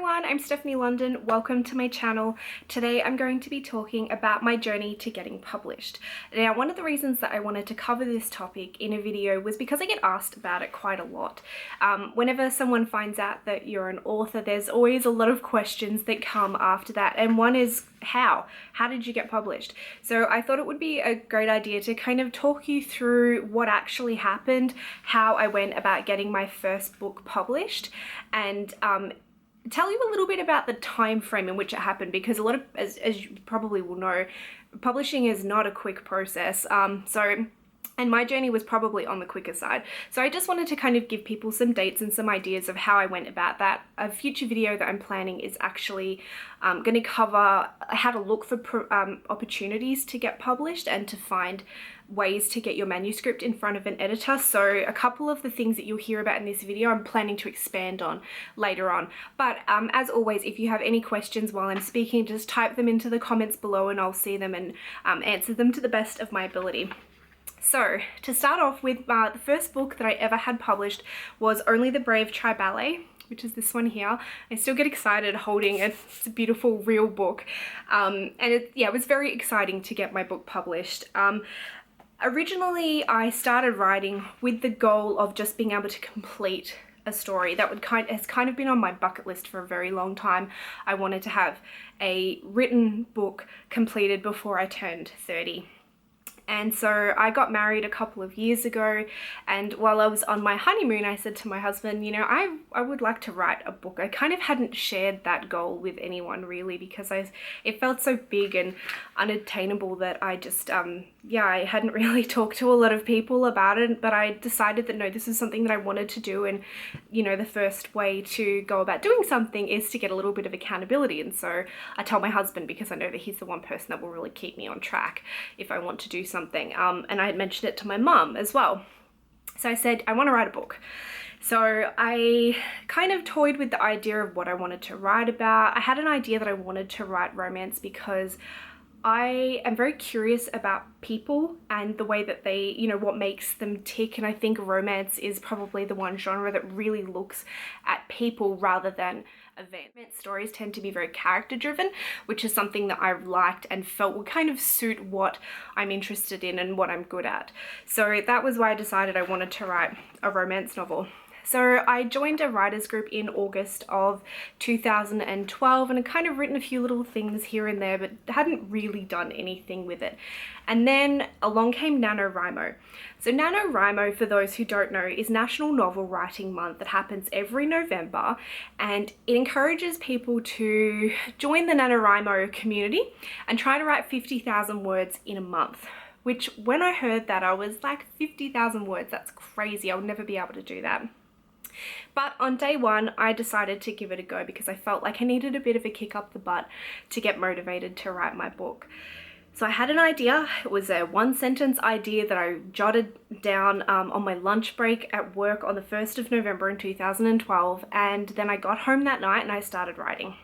everyone, I'm Stephanie London. Welcome to my channel. Today I'm going to be talking about my journey to getting published. Now, one of the reasons that I wanted to cover this topic in a video was because I get asked about it quite a lot. Whenever someone finds out that you're an author, there's always a lot of questions that come after that, and one is how did you get published? So I thought it would be a great idea to kind of talk you through what actually happened, how I went about getting my first book published, and tell you a little bit about the time frame in which it happened, because a lot of, as you probably will know, publishing is not a quick process. And my journey was probably on the quicker side. So I just wanted to kind of give people some dates and some ideas of how I went about that. A future video that I'm planning is actually going to cover how to look for opportunities to get published and to find ways to get your manuscript in front of an editor. So a couple of the things that you'll hear about in this video I'm planning to expand on later on. But as always, if you have any questions while I'm speaking, just type them into the comments below and I'll see them and answer them to the best of my ability. So to start off with, the first book that I ever had published was Only the Brave Try Ballet, which is this one here. I still get excited holding it. It's a beautiful real book. And it was very exciting to get my book published. Originally, I started writing with the goal of just being able to complete a story. That has kind of been on my bucket list for a very long time. I wanted to have a written book completed before I turned 30. And so I got married a couple of years ago, and while I was on my honeymoon, I said to my husband, you know, I would like to write a book. I kind of hadn't shared that goal with anyone really, because it felt so big and unattainable that I just, I hadn't really talked to a lot of people about it, but I decided that no, this is something that I wanted to do, and you know, the first way to go about doing something is to get a little bit of accountability. And so I tell my husband, because I know that he's the one person that will really keep me on track if I want to do something. And I had mentioned it to my mum as well. So I said, I want to write a book. So I kind of toyed with the idea of what I wanted to write about. I had an idea that I wanted to write romance because I am very curious about people and the way that they, you know, what makes them tick. And I think romance is probably the one genre that really looks at people rather than event. Stories tend to be very character driven, which is something that I've liked and felt would kind of suit what I'm interested in and what I'm good at. So that was why I decided I wanted to write a romance novel. So I joined a writers group in August of 2012 and had kind of written a few little things here and there, but hadn't really done anything with it. And then along came NaNoWriMo. So NaNoWriMo, for those who don't know, is National Novel Writing Month that happens every November, and it encourages people to join the NaNoWriMo community and try to write 50,000 words in a month. Which, when I heard that, I was like, 50,000 words, that's crazy. I would never be able to do that. But on day one, I decided to give it a go because I felt like I needed a bit of a kick up the butt to get motivated to write my book. So I had an idea. It was a one-sentence idea that I jotted down on my lunch break at work on the 1st of November in 2012, and then I got home that night and I started writing.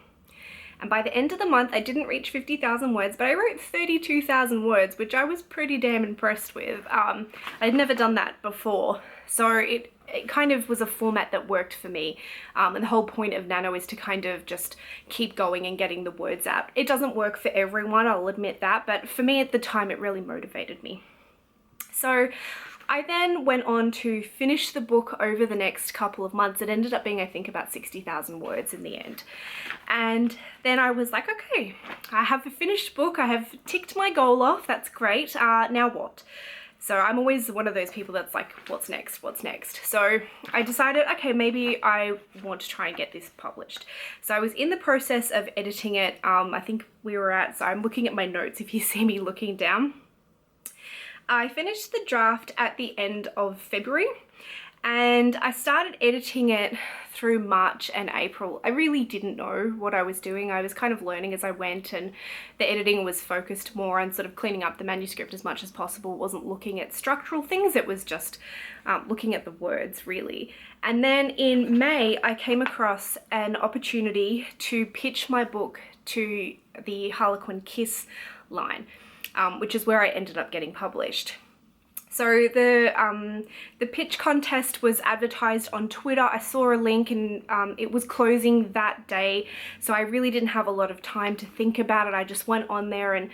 And by the end of the month, I didn't reach 50,000 words, but I wrote 32,000 words, which I was pretty damn impressed with. I'd never done that before, so it kind of was a format that worked for me. And the whole point of Nano is to kind of just keep going and getting the words out. It doesn't work for everyone, I'll admit that, but for me at the time, it really motivated me. So I then went on to finish the book over the next couple of months. It ended up being, I think, about 60,000 words in the end. And then I was like, okay, I have a finished book. I have ticked my goal off. That's great. Now what? So I'm always one of those people that's like, what's next? What's next? So I decided, okay, maybe I want to try and get this published. So I was in the process of editing it. I think we were at, so I'm looking at my notes if you see me looking down. I finished the draft at the end of February and I started editing it through March and April. I really didn't know what I was doing. I was kind of learning as I went, and the editing was focused more on sort of cleaning up the manuscript as much as possible. It wasn't looking at structural things, it was just looking at the words really. And then in May, I came across an opportunity to pitch my book to the Harlequin Kiss line. Which is where I ended up getting published. So the pitch contest was advertised on Twitter. I saw a link and it was closing that day, so I really didn't have a lot of time to think about it. I just went on there, and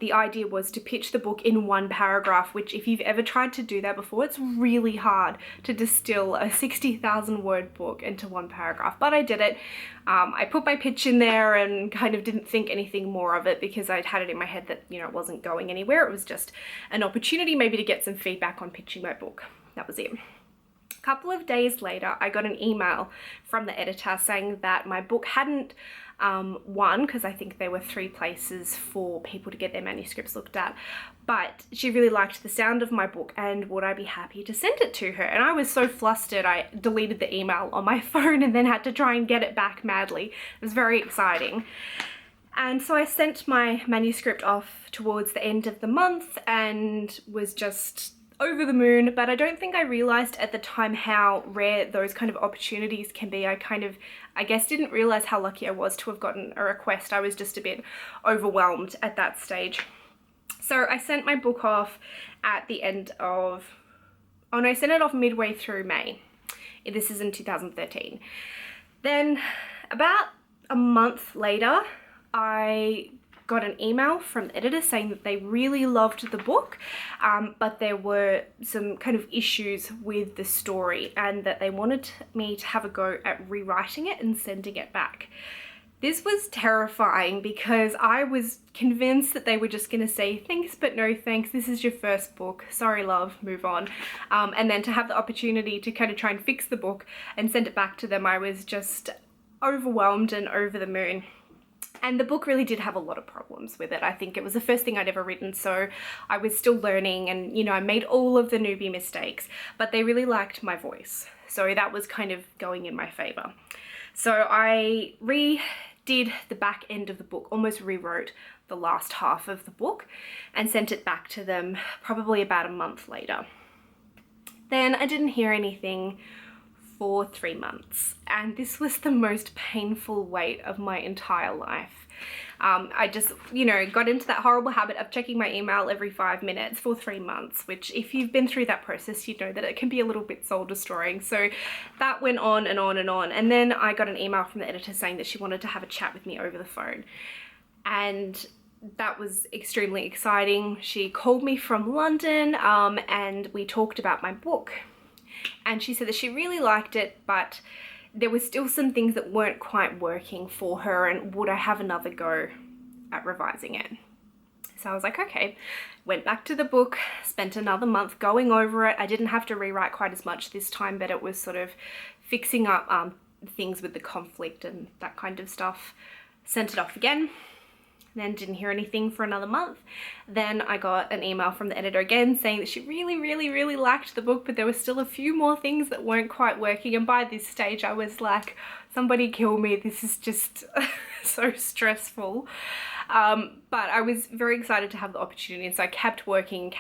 the idea was to pitch the book in one paragraph, which if you've ever tried to do that before, it's really hard to distill a 60,000 word book into one paragraph, but I did it. I put my pitch in there and kind of didn't think anything more of it because I'd had it in my head that, you know, it wasn't going anywhere. It was just an opportunity maybe to get some feedback on pitching my book. That was it. A couple of days later, I got an email from the editor saying that my book hadn't won, because I think there were 3 places for people to get their manuscripts looked at, but she really liked the sound of my book and would I be happy to send it to her. And I was so flustered, I deleted the email on my phone and then had to try and get it back madly. It was very exciting. And so I sent my manuscript off towards the end of the month and was just over the moon, but I don't think I realized at the time how rare those kind of opportunities can be. I guess didn't realize how lucky I was to have gotten a request. I was just a bit overwhelmed at that stage. So I sent my book off at the end of, I sent it off midway through May. This is in 2013. Then about a month later, I got an email from the editor saying that they really loved the book, but there were some kind of issues with the story and that they wanted me to have a go at rewriting it and sending it back. This was terrifying because I was convinced that they were just going to say, thanks but no thanks, this is your first book, sorry love, move on. And then to have the opportunity to kind of try and fix the book and send it back to them, I was just overwhelmed and over the moon. And the book really did have a lot of problems with it. I think it was the first thing I'd ever written, so I was still learning and, you know, I made all of the newbie mistakes, but they really liked my voice. So that was kind of going in my favor. So I redid the back end of the book, almost rewrote the last half of the book and sent it back to them probably about a month later. Then I didn't hear anything for 3 months, and this was the most painful wait of my entire life. I just, you know, got into that horrible habit of checking my email every 5 minutes for 3 months, which if you've been through that process, you know that it can be a little bit soul destroying. So that went on and on and on. And then I got an email from the editor saying that she wanted to have a chat with me over the phone. And that was extremely exciting. She called me from London and we talked about my book. And she said that she really liked it, but there were still some things that weren't quite working for her, and would I have another go at revising it? So I was like, okay. Went back to the book, spent another month going over it. I didn't have to rewrite quite as much this time, but it was sort of fixing up things with the conflict and that kind of stuff. Sent it off again. Then didn't hear anything for another month. Then I got an email from the editor again saying that she really liked the book, but there were still a few more things that weren't quite working. And by this stage I was like, somebody kill me, this is just so stressful. But I was very excited to have the opportunity, and so I kept working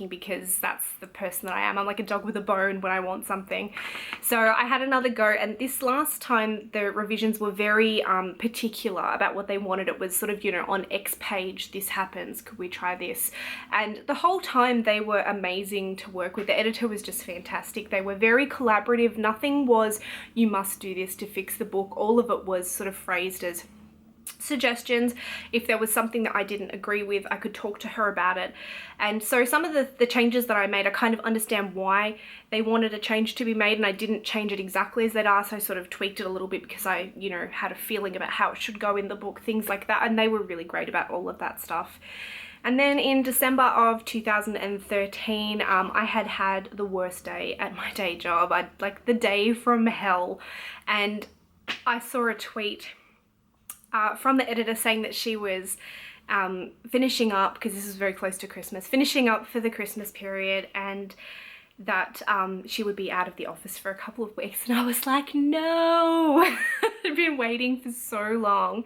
because that's the person that I am. I'm like a dog with a bone when I want something. So I had another go, and this last time the revisions were very particular about what they wanted. It was sort of, you know, on X page this happens, could we try this? And the whole time they were amazing to work with. The editor was just fantastic. They were very collaborative. Nothing was, you must do this to fix the book. All of it was sort of phrased as suggestions. If there was something that I didn't agree with, I could talk to her about it. And so some of the changes that I made, I kind of understand why they wanted a change to be made, and I didn't change it exactly as they'd asked. I sort of tweaked it a little bit because I, you know, had a feeling about how it should go in the book, things like that, and they were really great about all of that stuff. And then in December of 2013, I had the worst day at my day job. Like the day from hell, and I saw a tweet from the editor saying that she was finishing up, because this is very close to Christmas, finishing up for the Christmas period, and that she would be out of the office for a couple of weeks. And I was like, no, I've been waiting for so long.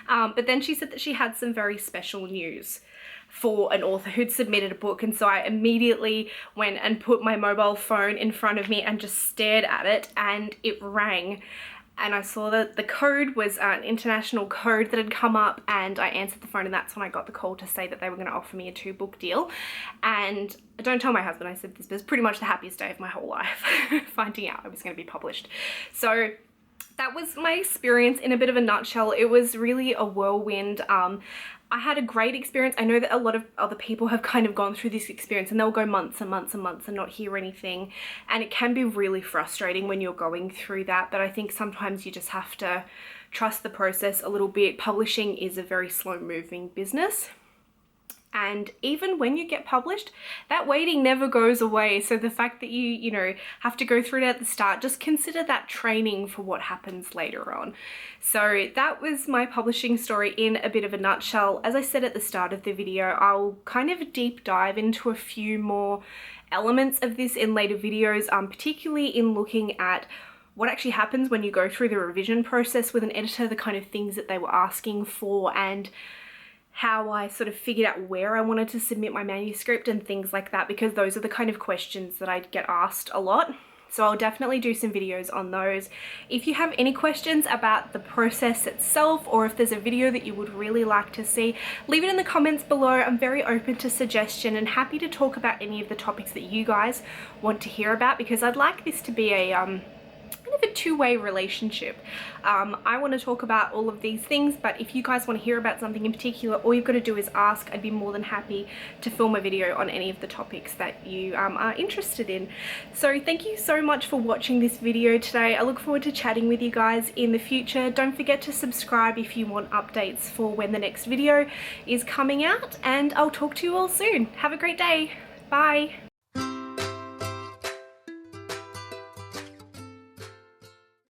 But then she said that she had some very special news for an author who'd submitted a book, and so I immediately went and put my mobile phone in front of me and just stared at it, and it rang. and I saw that the code was an international code that had come up, and I answered the phone, and that's when I got the call to say that they were going to offer me a 2-book deal. And don't tell my husband I said this, but it's pretty much the happiest day of my whole life, finding out I was going to be published. So that was my experience in a bit of a nutshell. It was really a whirlwind. I had a great experience. I know that a lot of other people have kind of gone through this experience, and they'll go months and months and months and not hear anything. And it can be really frustrating when you're going through that. But I think sometimes you just have to trust the process a little bit. Publishing is a very slow moving business. And even when you get published, that waiting never goes away. So the fact that you know, have to go through it at the start, just consider that training for what happens later on. So that was my publishing story in a bit of a nutshell. As I said at the start of the video, I'll kind of deep dive into a few more elements of this in later videos, particularly in looking at what actually happens when you go through the revision process with an editor, the kind of things that they were asking for, and how I sort of figured out where I wanted to submit my manuscript and things like that, because those are the kind of questions that I get asked a lot. So I'll definitely do some videos on those. If you have any questions about the process itself, or if there's a video that you would really like to see, leave it in the comments below. I'm very open to suggestion and happy to talk about any of the topics that you guys want to hear about, because I'd like this to be a kind of a two-way relationship. I want to talk about all of these things, but if you guys want to hear about something in particular, all you've got to do is ask. I'd be more than happy to film a video on any of the topics that you are interested in. So thank you so much for watching this video today. I look forward to chatting with you guys in the future. Don't forget to subscribe if you want updates for when the next video is coming out, and I'll talk to you all soon. Have a great day. Bye.